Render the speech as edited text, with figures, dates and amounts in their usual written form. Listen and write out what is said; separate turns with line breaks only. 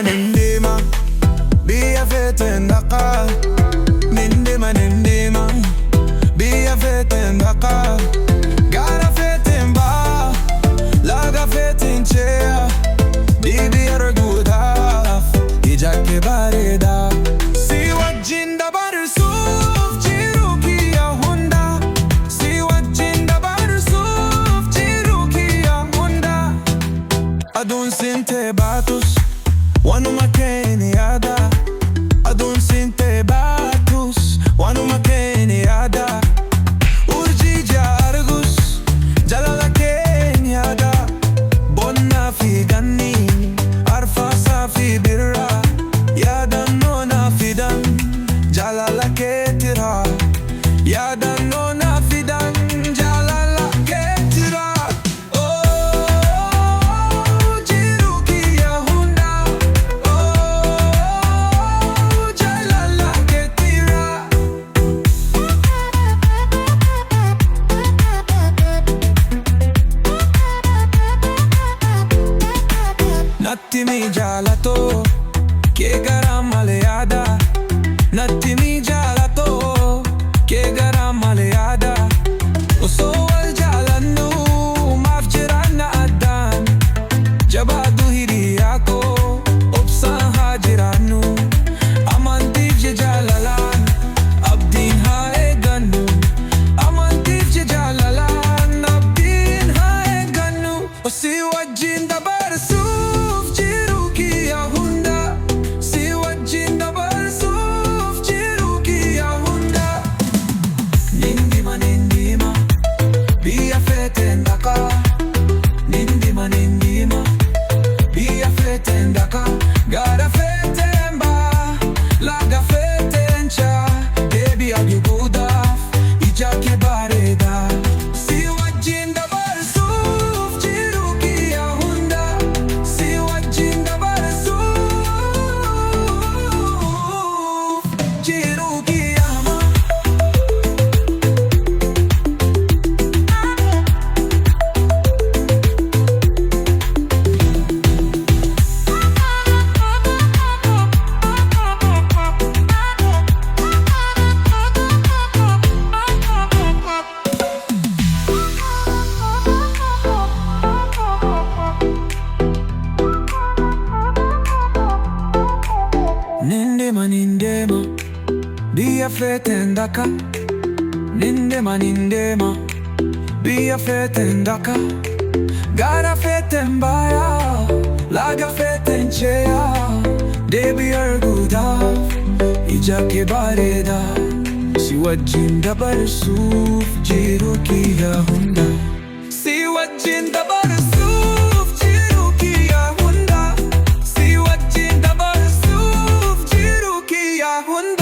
Nin Deema, biyya feeteen dhaqaa. Nin Deema, biyya feeteen dhaqaa. Gaara feeteen ba'aa, laga feeteen ce'aa. Deebii arguudhaaf ija kee bareedaa. Si wajjin dabarsuuf jiruu kiyya hunda. Si wajjin dabarsuuf jiruu kiyya hunda. Aduun sintee baatus waanuma kee ni yaada. Aduun sintee baatus waanuma kee ni yaada. Urjii ija argus jaalala kee ni yaada. Bonnaa fi ganni arfaasaa fi birra yaadannoo na fidan jaalala keetira. Yaadannoo na fidan jaalala keetira. Jiruu kiyya hunda. Jaalala keetira. Natti mi jaalatoo kee garaa malee yaada. Natti mi jaalatoo kee garaa malee yaada. Osoo wal jaalannu maaf jiraanna addaan. Jabaadhu hiriyaa koo obsaan haa jiraannu. Amantiif jaalalaan abdiin haa eeggannu. Amantiif jaalalaan abdiin haa eeggannu. Si wajjin dabarsuuf jiruu kiyya hunda. Si wajjin dabarsuuf jiruu kiyya hunda. Nin Deema, biyya feeteen dhaqaa. Nin Deema, biyya feeteen dhaqaa. Gaara feeteen ba'aa, laga feeteen ce'aa. Deebii arguudhaaf ija kee bareedaa. Si wajjin dabarsuuf jiruu kiyya hunda. Si wajjin dabarsuuf jiruu kiyya hunda. Nin Deema, biyya feeteen dhaqaa. Nin Deema, biyya feeteen dhaqaa. Gaara feeteen ba'aa, laga feeteen ce'aa. Deebii arguudhaaf ija kee bareedaa. Si wajjin dabarsuuf jiruu kiyya hunda. Si wajjin dabarsuuf jiruu kiyya hunda. Si wajjin dabarsuuf jiruu kiyya hunda.